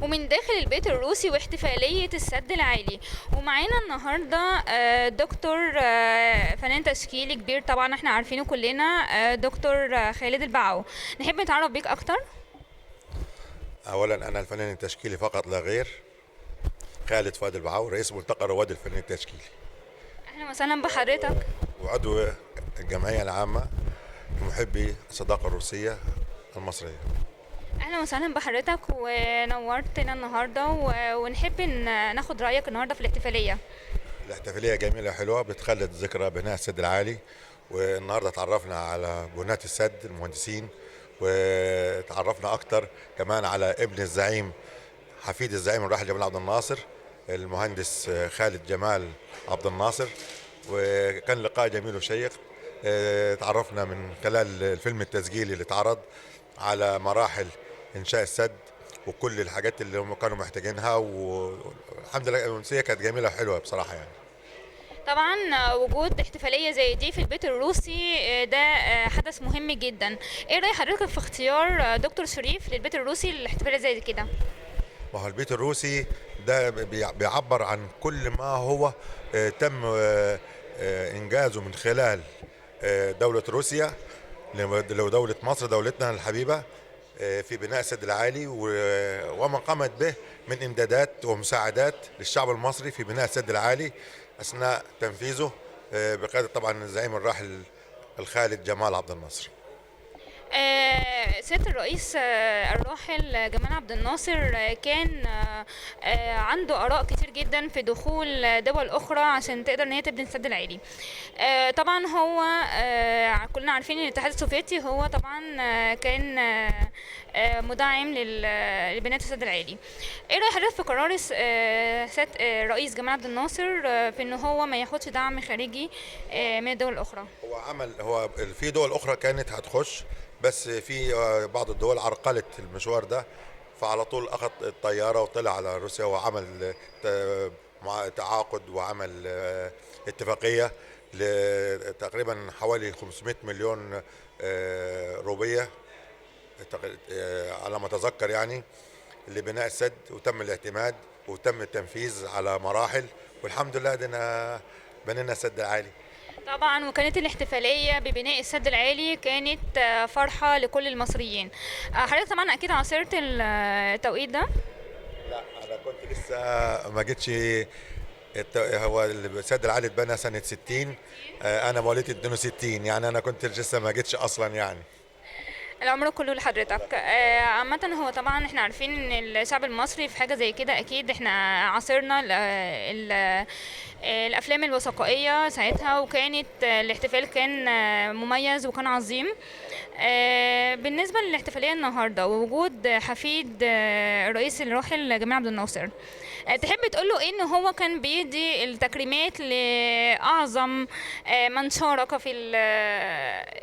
ومن داخل البيت الروسي واحتفالية السد العالي. ومعانا النهاردة دكتور فنان تشكيلي كبير، طبعا احنا عارفينه كلنا، دكتور خالد البعو. نحب نتعرف بيك اكتر. اولا انا الفنان التشكيلي فقط لا غير، خالد فؤاد البعاو، رئيس ملتقى رواد الفنان التشكيلي اهلا وسهلا بحضرتك. وعضو الجمعيه العامه لمحبي الصداقه الروسيه المصريه. اهلا وسهلا بحضرتك ونورتنا النهارده ونحب ناخد رايك النهارده في الاحتفاليه. الاحتفاليه جميله حلوه بتخلد ذكرى بناء السد العالي، والنهارده تعرفنا على بناة السد المهندسين، وتعرفنا اكتر كمان على ابن الزعيم، حفيد الزعيم الراحل جمال عبد الناصر، المهندس خالد جمال عبد الناصر. وكان لقاء جميل وشيق. تعرفنا من خلال الفيلم التسجيلي اللي اتعرض على مراحل إنشاء السد وكل الحاجات اللي هم كانوا محتاجينها، والحمد لله الأمسية كانت جميلة وحلوة بصراحة يعني. طبعا وجود احتفاليه زي دي في البيت الروسي ده حدث مهم جدا. ايه راي حضرتك في اختيار دكتور شريف للبيت الروسي للاحتفاليه زي كده؟ ما هو البيت الروسي ده بيعبر عن كل ما هو تم إنجازه من خلال دولة روسيا، لو دولة مصر دولتنا الحبيبة، في بناء السد العالي وما قامت به من إمدادات ومساعدات للشعب المصري في بناء السد العالي أثناء تنفيذه بقيادة طبعا الزعيم الراحل الخالد جمال عبد الناصر. سيادة الرئيس الراحل جمال عبد الناصر كان عنده آراء كتير جدا في دخول دول أخرى عشان تقدر إن هي تبني السد العالي. طبعا هو كلنا عارفين إن الاتحاد السوفيتي هو طبعا كان مدعم لبناء السد العالي. ايه رأي حضرتك في قرار سيادة الرئيس جمال عبد الناصر في إن هو ما ياخدش دعم خارجي من الدول الأخرى؟ هو في دول أخرى كانت هتخش، بس في بعض الدول عرقلت المشوار ده، فعلى طول أخذ الطيارة وطلع على روسيا وعمل تعاقد وعمل اتفاقية لتقريبا حوالي 500 مليون روبية على ما أتذكر يعني، لبناء السد، وتم الاعتماد وتم التنفيذ على مراحل، والحمد لله دينا بنينا السد العالي. طبعا وكانت الاحتفالية ببناء السد العالي كانت فرحة لكل المصريين. حضرتك طبعا أكيد عاصرت التوقيت ده. لا انا كنت لسه ما جيتش. هو السد العالي اتبنى سنة 60، انا مواليد 62، يعني انا كنت لسه ما جيتش اصلا يعني. العمر كله لحضرتك. عامة هو طبعا احنا عارفين ان الشعب المصري في حاجة زي كده اكيد احنا عاصرنا الافلام الوثائقية ساعتها، وكانت الاحتفال كان مميز وكان عظيم. بالنسبة للاحتفالية النهاردة ووجود حفيد الرئيس الراحل جمال عبد الناصر، تحب تقول له ايه ان هو كان بيدي التكريمات لاعظم من شارك في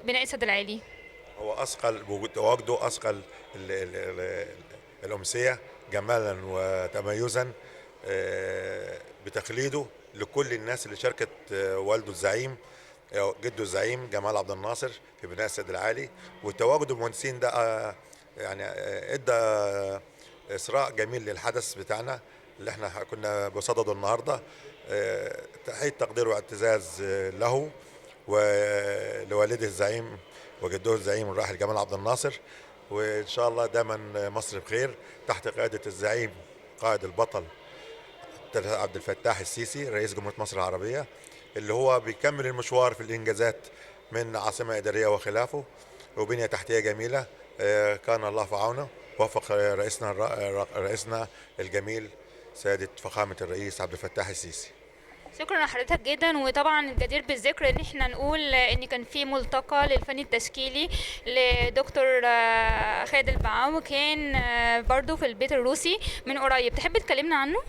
بناء السد العالي؟ هو اثقل تواجده، اثقل الامسيه جمالا وتميزا، بتخليده لكل الناس اللي شاركت، والده الزعيم، جده الزعيم جمال عبد الناصر في بناء السد العالي، وتواجد المهندسين ده يعني ادى إسراء جميل للحدث بتاعنا اللي احنا كنا بصدده النهارده. تحية تقدير واعتزاز له ولوالده الزعيم وجده الزعيم الراحل جمال عبد الناصر، وإن شاء الله دايما مصر بخير تحت قيادة الزعيم قائد البطل عبد الفتاح السيسي رئيس جمهورية مصر العربية، اللي هو بيكمل المشوار في الإنجازات من عاصمة إدارية وخلافه وبنية تحتية جميلة. كان الله في عونه، وفق رئيسنا الجميل سيادة فخامة الرئيس عبد الفتاح السيسي. شكرا لحضرتك جدا. وطبعا الجدير بالذكر ان احنا نقول ان كان في ملتقى للفن التشكيلي لدكتور خالد البعاو، كان برضو في البيت الروسي من قريب. تحب تكلمنا عنه؟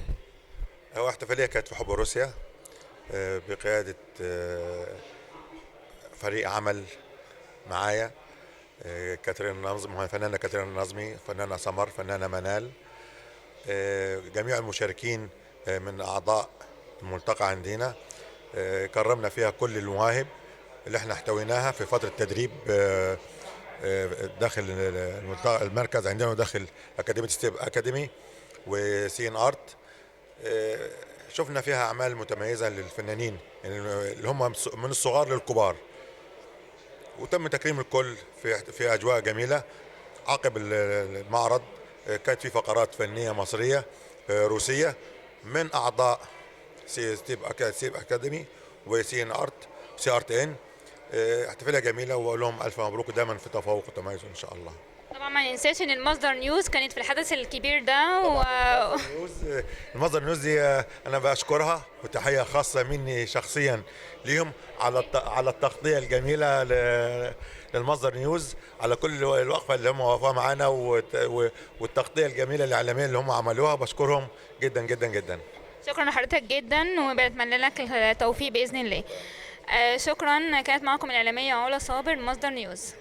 هو احتفالية كانت في حب روسيا، بقيادة فريق عمل معايا، كاترين نظمي، فنانة كاترين نظمي، فنانة سمر، فنانة منال، جميع المشاركين من أعضاء الملتقى عندنا. كرمنا فيها كل المواهب اللي احنا احتويناها في فترة تدريب داخل المركز عندنا وداخل أكاديمية ستيب أكاديمي. وسي ان ارت. شفنا فيها اعمال متميزه للفنانين، يعني اللي هم من الصغار للكبار، وتم تكريم الكل في اجواء جميله. عقب المعرض كانت في فقرات فنيه مصريه روسيه من اعضاء سيب اكاديمي وسي ان ارت سي ارت ان. احتفاليه جميله، واقول لهم الف مبروك، ودايما في تفوق وتميز ان شاء الله. طبعا ما ننساش ان المصدر نيوز كانت في الحدث الكبير ده المصدر نيوز دي انا بشكرها، وتحيه خاصه مني شخصيا ليهم على التغطيه الجميله للمصدر نيوز، على كل الوقفه اللي هم وقفوها معانا، والتغطيه الجميله الاعلاميه اللي هم عملوها. بشكرهم جدا جدا جدا. شكرا لحضرتك جدا، وبتمنى لك التوفيق باذن الله. شكرا. كانت معكم الاعلاميه علا صابر، مصدر نيوز.